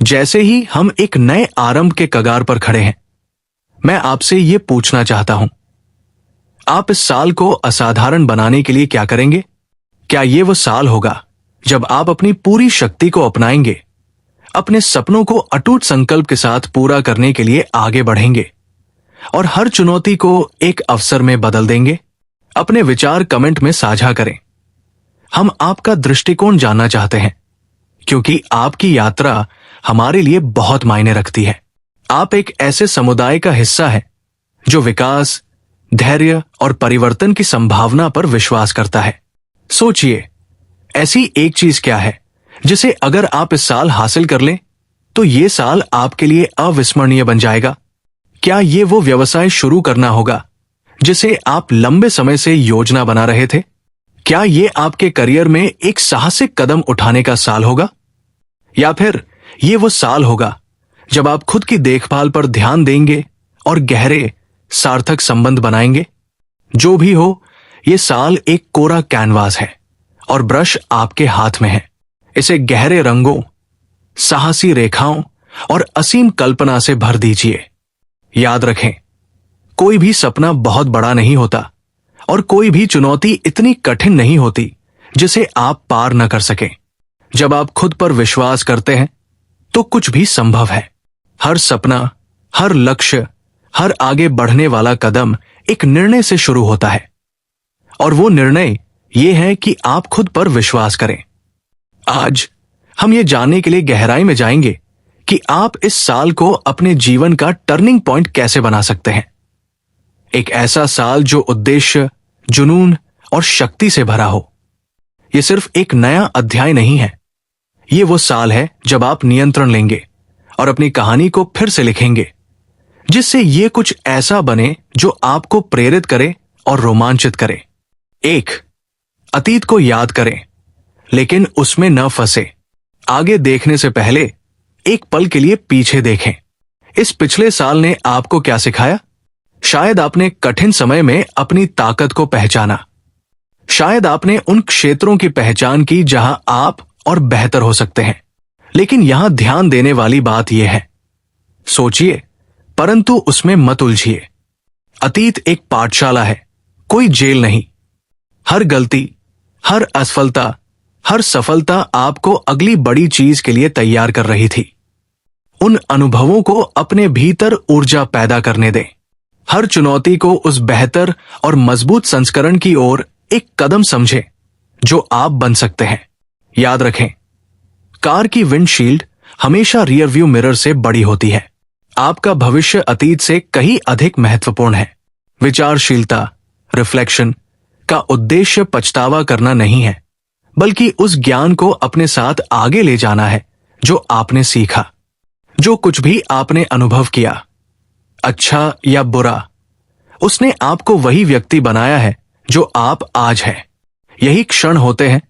जैसे ही हम एक नए आरंभ के कगार पर खड़े हैं, मैं आपसे ये पूछना चाहता हूं, आप इस साल को असाधारण बनाने के लिए क्या करेंगे? क्या ये वो साल होगा जब आप अपनी पूरी शक्ति को अपनाएंगे, अपने सपनों को अटूट संकल्प के साथ पूरा करने के लिए आगे बढ़ेंगे और हर चुनौती को एक अवसर में बदल देंगे? अपने विचार कमेंट में साझा करें। हम आपका दृष्टिकोण जानना चाहते हैं, क्योंकि आपकी यात्रा हमारे लिए बहुत मायने रखती है। आप एक ऐसे समुदाय का हिस्सा है जो विकास, धैर्य और परिवर्तन की संभावना पर विश्वास करता है। सोचिए, ऐसी एक चीज क्या है जिसे अगर आप इस साल हासिल कर लें तो ये साल आपके लिए अविस्मरणीय बन जाएगा? क्या ये वो व्यवसाय शुरू करना होगा जिसे आप लंबे समय से योजना बना रहे थे? क्या ये आपके करियर में एक साहसिक कदम उठाने का साल होगा? या फिर ये वो साल होगा जब आप खुद की देखभाल पर ध्यान देंगे और गहरे, सार्थक संबंध बनाएंगे? जो भी हो, ये साल एक कोरा कैनवास है और ब्रश आपके हाथ में है। इसे गहरे रंगों, साहसी रेखाओं और असीम कल्पना से भर दीजिए। याद रखें, कोई भी सपना बहुत बड़ा नहीं होता और कोई भी चुनौती इतनी कठिन नहीं होती जिसे आप पार न कर सकें। जब आप खुद पर विश्वास करते हैं तो कुछ भी संभव है। हर सपना, हर लक्ष्य, हर आगे बढ़ने वाला कदम एक निर्णय से शुरू होता है, और वो निर्णय ये है कि आप खुद पर विश्वास करें। आज हम ये जानने के लिए गहराई में जाएंगे कि आप इस साल को अपने जीवन का टर्निंग पॉइंट कैसे बना सकते हैं। एक ऐसा साल जो उद्देश्य, जुनून और शक्ति से भरा हो। यह सिर्फ एक नया अध्याय नहीं है, ये वो साल है जब आप नियंत्रण लेंगे और अपनी कहानी को फिर से लिखेंगे, जिससे ये कुछ ऐसा बने जो आपको प्रेरित करे और रोमांचित करे। 1. अतीत को याद करें, लेकिन उसमें न फंसे। आगे देखने से पहले एक पल के लिए पीछे देखें। इस पिछले साल ने आपको क्या सिखाया? शायद आपने कठिन समय में अपनी ताकत को पहचाना। शायद आपने उन क्षेत्रों की पहचान की जहां आप और बेहतर हो सकते हैं। लेकिन यहां ध्यान देने वाली बात यह है, सोचिए परंतु उसमें मत उलझिए। अतीत एक पाठशाला है, कोई जेल नहीं। हर गलती, हर असफलता, हर सफलता आपको अगली बड़ी चीज के लिए तैयार कर रही थी। उन अनुभवों को अपने भीतर ऊर्जा पैदा करने दें। हर चुनौती को उस बेहतर और मजबूत संस्करण की ओर एक कदम समझें जो आप बन सकते हैं। याद रखें, कार की विंडशील्ड हमेशा रियर व्यू मिरर से बड़ी होती है। आपका भविष्य अतीत से कहीं अधिक महत्वपूर्ण है। विचारशीलता, रिफ्लेक्शन का उद्देश्य पछतावा करना नहीं है, बल्कि उस ज्ञान को अपने साथ आगे ले जाना है जो आपने सीखा। जो कुछ भी आपने अनुभव किया, अच्छा या बुरा, उसने आपको वही व्यक्ति बनाया है जो आप आज हैं। यही क्षण होते हैं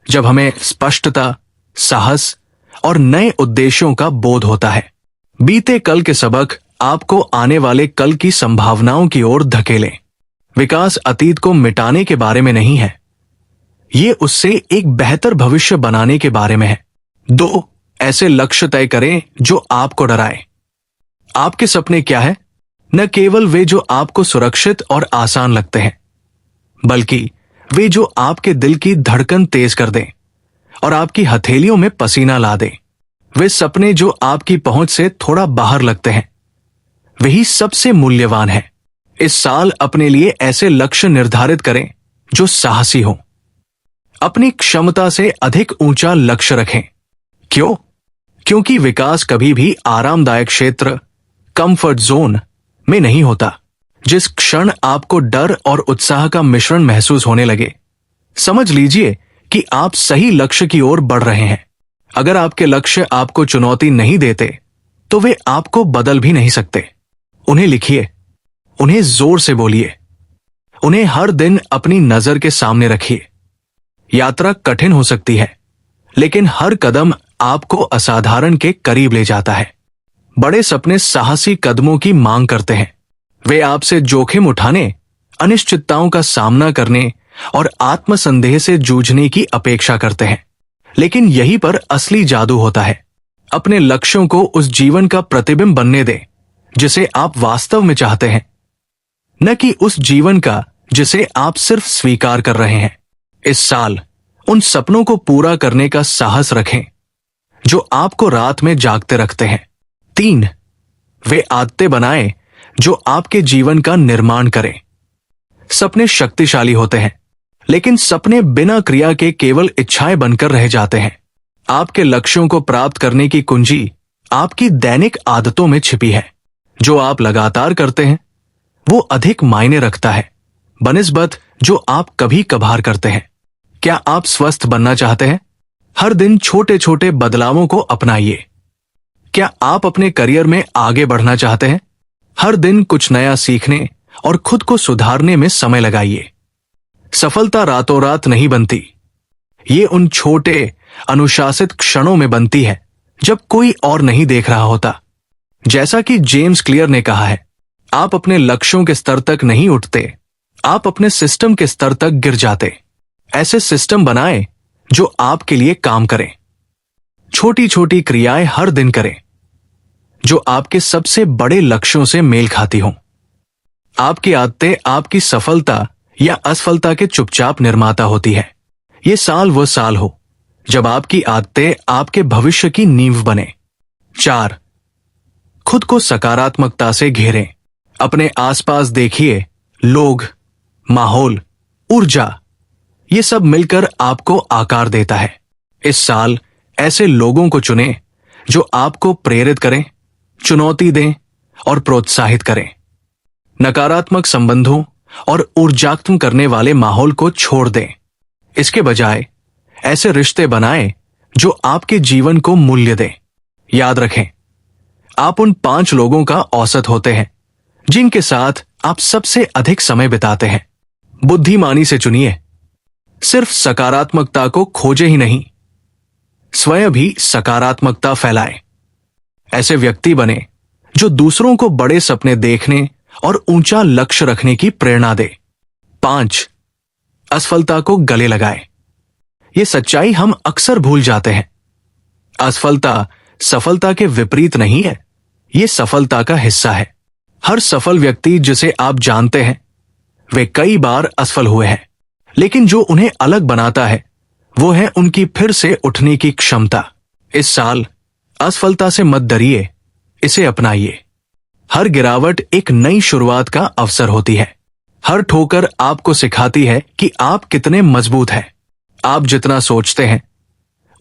जब हमें स्पष्टता, साहस और नए उद्देश्यों का बोध होता है। बीते कल के सबक आपको आने वाले कल की संभावनाओं की ओर धकेलें। विकास अतीत को मिटाने के बारे में नहीं है, ये उससे एक बेहतर भविष्य बनाने के बारे में है। 2. ऐसे लक्ष्य तय करें जो आपको डराए। आपके सपने क्या है? न केवल वे जो आपको सुरक्षित और आसान लगते हैं, बल्कि वे जो आपके दिल की धड़कन तेज कर दें और आपकी हथेलियों में पसीना ला दें। वे सपने जो आपकी पहुंच से थोड़ा बाहर लगते हैं, वही सबसे मूल्यवान है। इस साल अपने लिए ऐसे लक्ष्य निर्धारित करें जो साहसी हो। अपनी क्षमता से अधिक ऊंचा लक्ष्य रखें। क्यों? क्योंकि विकास कभी भी आरामदायक क्षेत्र, कंफर्ट जोन में नहीं होता। जिस क्षण आपको डर और उत्साह का मिश्रण महसूस होने लगे, समझ लीजिए कि आप सही लक्ष्य की ओर बढ़ रहे हैं। अगर आपके लक्ष्य आपको चुनौती नहीं देते, तो वे आपको बदल भी नहीं सकते। उन्हें लिखिए, उन्हें जोर से बोलिए, उन्हें हर दिन अपनी नजर के सामने रखिए। यात्रा कठिन हो सकती है, लेकिन हर कदम आपको असाधारण के करीब ले जाता है। बड़े सपने साहसी कदमों की मांग करते हैं। वे आपसे जोखिम उठाने, अनिश्चितताओं का सामना करने और आत्मसंदेह से जूझने की अपेक्षा करते हैं। लेकिन यहीं पर असली जादू होता है। अपने लक्ष्यों को उस जीवन का प्रतिबिंब बनने दें जिसे आप वास्तव में चाहते हैं, न कि उस जीवन का जिसे आप सिर्फ स्वीकार कर रहे हैं। इस साल उन सपनों को पूरा करने का साहस रखें जो आपको रात में जागते रखते हैं। 3, वे आदतें बनाएं जो आपके जीवन का निर्माण करें। सपने शक्तिशाली होते हैं, लेकिन सपने बिना क्रिया के केवल इच्छाएं बनकर रह जाते हैं। आपके लक्ष्यों को प्राप्त करने की कुंजी आपकी दैनिक आदतों में छिपी है। जो आप लगातार करते हैं वो अधिक मायने रखता है बनिस्बत जो आप कभी कभार करते हैं। क्या आप स्वस्थ बनना चाहते हैं? हर दिन छोटे छोटे बदलावों को अपनाइए। क्या आप अपने करियर में आगे बढ़ना चाहते हैं? हर दिन कुछ नया सीखने और खुद को सुधारने में समय लगाइए। सफलता रातों रात नहीं बनती, ये उन छोटे अनुशासित क्षणों में बनती है जब कोई और नहीं देख रहा होता। जैसा कि जेम्स क्लियर ने कहा है, आप अपने लक्ष्यों के स्तर तक नहीं उठते, आप अपने सिस्टम के स्तर तक गिर जाते। ऐसे सिस्टम बनाएं जो आपके लिए काम करें। छोटी छोटी क्रियाएं हर दिन करें जो आपके सबसे बड़े लक्ष्यों से मेल खाती हों। आपकी आदतें आपकी सफलता या असफलता के चुपचाप निर्माता होती है। ये साल वह साल हो जब आपकी आदतें आपके भविष्य की नींव बने। 4, खुद को सकारात्मकता से घेरें। अपने आसपास देखिए, लोग, माहौल, ऊर्जा, ये सब मिलकर आपको आकार देता है। इस साल ऐसे लोगों को चुनें जो आपको प्रेरित करें, चुनौती दें और प्रोत्साहित करें। नकारात्मक संबंधों और ऊर्जात्मक करने वाले माहौल को छोड़ दें। इसके बजाय ऐसे रिश्ते बनाएं जो आपके जीवन को मूल्य दें। याद रखें, आप उन 5 लोगों का औसत होते हैं जिनके साथ आप सबसे अधिक समय बिताते हैं। बुद्धिमानी से चुनिए। सिर्फ सकारात्मकता को खोजे ही नहीं, स्वयं भी सकारात्मकता फैलाएं। ऐसे व्यक्ति बने जो दूसरों को बड़े सपने देखने और ऊंचा लक्ष्य रखने की प्रेरणा दे। 5, असफलता को गले लगाएं। ये सच्चाई हम अक्सर भूल जाते हैं। असफलता सफलता के विपरीत नहीं है, ये सफलता का हिस्सा है। हर सफल व्यक्ति जिसे आप जानते हैं वे कई बार असफल हुए हैं, लेकिन जो उन्हें अलग बनाता है वो है उनकी फिर से उठने की क्षमता। इस साल असफलता से मत डरिए, इसे अपनाइए। हर गिरावट एक नई शुरुआत का अवसर होती है। हर ठोकर आपको सिखाती है कि आप कितने मजबूत हैं। आप जितना सोचते हैं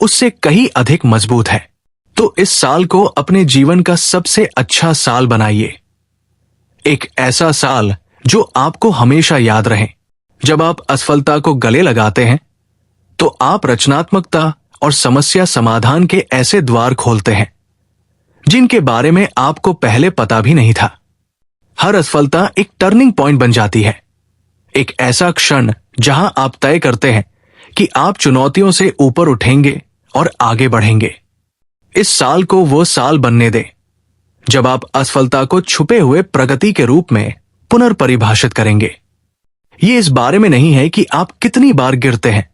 उससे कहीं अधिक मजबूत है। तो इस साल को अपने जीवन का सबसे अच्छा साल बनाइए। एक ऐसा साल जो आपको हमेशा याद रहे। जब आप असफलता को गले लगाते हैं तो आप रचनात्मकता और समस्या समाधान के ऐसे द्वार खोलते हैं जिनके बारे में आपको पहले पता भी नहीं था। हर असफलता एक टर्निंग पॉइंट बन जाती है, एक ऐसा क्षण जहां आप तय करते हैं कि आप चुनौतियों से ऊपर उठेंगे और आगे बढ़ेंगे। इस साल को वो साल बनने दें जब आप असफलता को छुपे हुए प्रगति के रूप में पुनर्परिभाषित करेंगे। ये इस बारे में नहीं है कि आप कितनी बार गिरते हैं,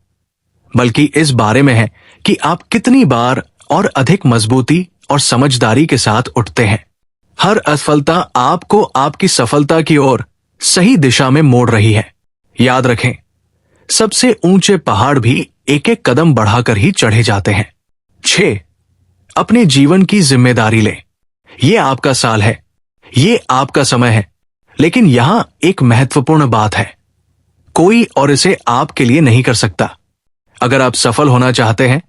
बल्कि इस बारे में है कि आप कितनी बार और अधिक मजबूती और समझदारी के साथ उठते हैं। हर असफलता आपको आपकी सफलता की ओर सही दिशा में मोड़ रही है। याद रखें, सबसे ऊंचे पहाड़ भी एक एक कदम बढ़ाकर ही चढ़े जाते हैं। 6, अपने जीवन की जिम्मेदारी लें। ये आपका साल है, ये आपका समय है, लेकिन यहां एक महत्वपूर्ण बात है, कोई और इसे आपके लिए नहीं कर सकता। अगर आप सफल होना चाहते हैं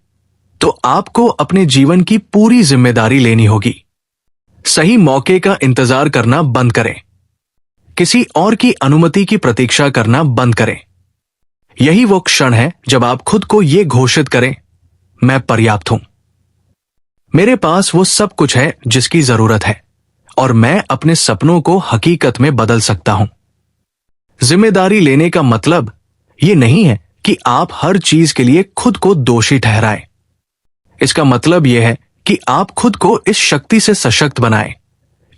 तो आपको अपने जीवन की पूरी जिम्मेदारी लेनी होगी। सही मौके का इंतजार करना बंद करें, किसी और की अनुमति की प्रतीक्षा करना बंद करें। यही वो क्षण है जब आप खुद को यह घोषित करें, मैं पर्याप्त हूं, मेरे पास वो सब कुछ है जिसकी जरूरत है और मैं अपने सपनों को हकीकत में बदल सकता हूं। जिम्मेदारी लेने का मतलब ये नहीं है कि आप हर चीज के लिए खुद को दोषी ठहराएं। इसका मतलब यह है कि आप खुद को इस शक्ति से सशक्त बनाएं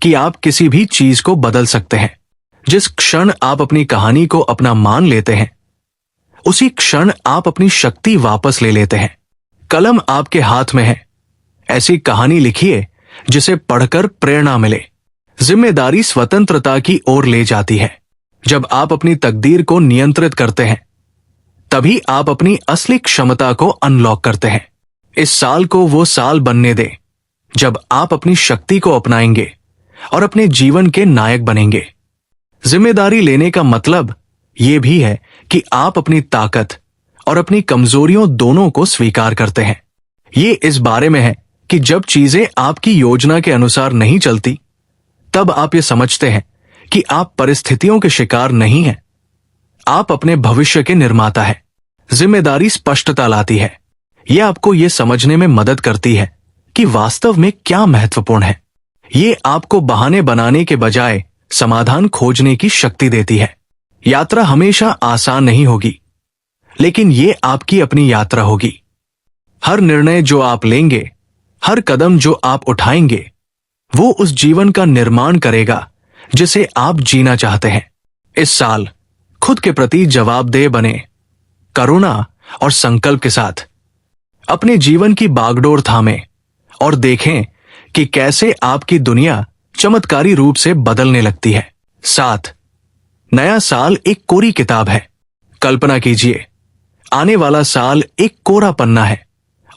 कि आप किसी भी चीज को बदल सकते हैं। जिस क्षण आप अपनी कहानी को अपना मान लेते हैं, उसी क्षण आप अपनी शक्ति वापस ले लेते हैं। कलम आपके हाथ में है, ऐसी कहानी लिखिए जिसे पढ़कर प्रेरणा मिले। जिम्मेदारी स्वतंत्रता की ओर ले जाती है। जब आप अपनी तकदीर को नियंत्रित करते हैं, तभी आप अपनी असली क्षमता को अनलॉक करते हैं। इस साल को वो साल बनने दें जब आप अपनी शक्ति को अपनाएंगे और अपने जीवन के नायक बनेंगे। जिम्मेदारी लेने का मतलब ये भी है कि आप अपनी ताकत और अपनी कमजोरियों दोनों को स्वीकार करते हैं। ये इस बारे में है कि जब चीजें आपकी योजना के अनुसार नहीं चलती, तब आप ये समझते हैं कि आप परिस्थितियों के शिकार नहीं हैं, आप अपने भविष्य के निर्माता हैं। जिम्मेदारी स्पष्टता लाती है। यह आपको यह समझने में मदद करती है कि वास्तव में क्या महत्वपूर्ण है। ये आपको बहाने बनाने के बजाय समाधान खोजने की शक्ति देती है। यात्रा हमेशा आसान नहीं होगी, लेकिन ये आपकी अपनी यात्रा होगी। हर निर्णय जो आप लेंगे, हर कदम जो आप उठाएंगे, वो उस जीवन का निर्माण करेगा जिसे आप जीना चाहते हैं। इस साल खुद के प्रति जवाबदेह बने, करुणा और संकल्प के साथ अपने जीवन की बागडोर थामें और देखें कि कैसे आपकी दुनिया चमत्कारी रूप से बदलने लगती है। 7. नया साल एक कोरी किताब है। कल्पना कीजिए, आने वाला साल एक कोरा पन्ना है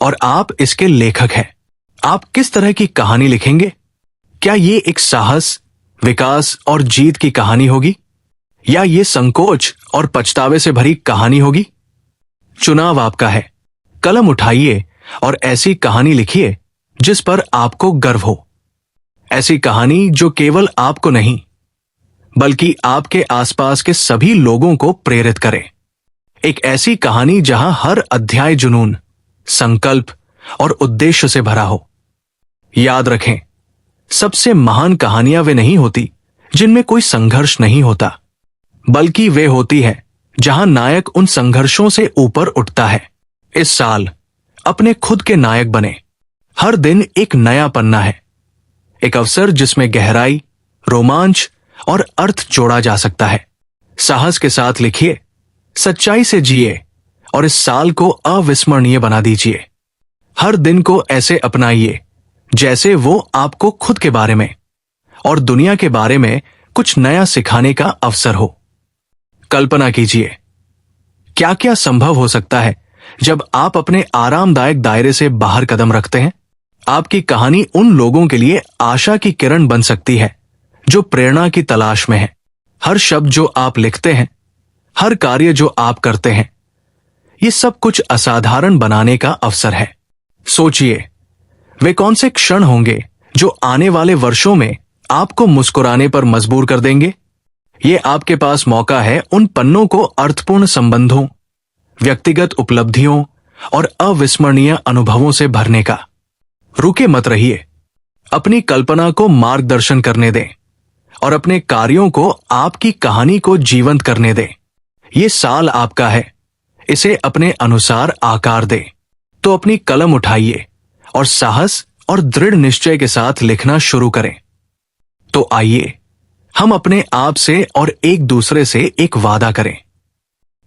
और आप इसके लेखक हैं। आप किस तरह की कहानी लिखेंगे? क्या ये एक साहस, विकास और जीत की कहानी होगी, या ये संकोच और पछतावे से भरी कहानी होगी? चुनाव आपका है। कलम उठाइए और ऐसी कहानी लिखिए जिस पर आपको गर्व हो। ऐसी कहानी जो केवल आपको नहीं, बल्कि आपके आसपास के सभी लोगों को प्रेरित करे। एक ऐसी कहानी जहां हर अध्याय जुनून, संकल्प और उद्देश्य से भरा हो। याद रखें, सबसे महान कहानियां वे नहीं होती जिनमें कोई संघर्ष नहीं होता, बल्कि वे होती है जहां नायक उन संघर्षों से ऊपर उठता है। इस साल अपने खुद के नायक बने। हर दिन एक नया पन्ना है, एक अवसर जिसमें गहराई, रोमांच और अर्थ जोड़ा जा सकता है। साहस के साथ लिखिए, सच्चाई से जिए और इस साल को अविस्मरणीय बना दीजिए। हर दिन को ऐसे अपनाइए जैसे वो आपको खुद के बारे में और दुनिया के बारे में कुछ नया सिखाने का अवसर हो। कल्पना कीजिए, क्या क्या संभव हो सकता है जब आप अपने आरामदायक दायरे से बाहर कदम रखते हैं। आपकी कहानी उन लोगों के लिए आशा की किरण बन सकती है जो प्रेरणा की तलाश में है। हर शब्द जो आप लिखते हैं, हर कार्य जो आप करते हैं, ये सब कुछ असाधारण बनाने का अवसर है। सोचिए, वे कौन से क्षण होंगे जो आने वाले वर्षों में आपको मुस्कुराने पर मजबूर कर देंगे। ये आपके पास मौका है उन पन्नों को अर्थपूर्ण संबंधों, व्यक्तिगत उपलब्धियों और अविस्मरणीय अनुभवों से भरने का। रुके मत रहिए, अपनी कल्पना को मार्गदर्शन करने दें और अपने कार्यों को आपकी कहानी को जीवंत करने दें। ये साल आपका है, इसे अपने अनुसार आकार दें। तो अपनी कलम उठाइए और साहस और दृढ़ निश्चय के साथ लिखना शुरू करें। तो आइए हम अपने आप से और एक दूसरे से एक वादा करें।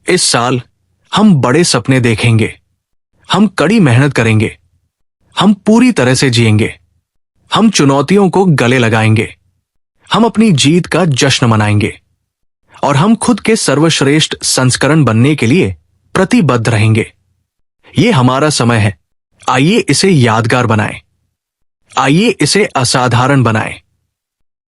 इस साल हम बड़े सपने देखेंगे, हम कड़ी मेहनत करेंगे, हम पूरी तरह से जिएंगे, हम चुनौतियों को गले लगाएंगे, हम अपनी जीत का जश्न मनाएंगे और हम खुद के सर्वश्रेष्ठ संस्करण बनने के लिए प्रतिबद्ध रहेंगे। ये हमारा समय है। आइए इसे यादगार बनाएं, आइए इसे असाधारण बनाएं।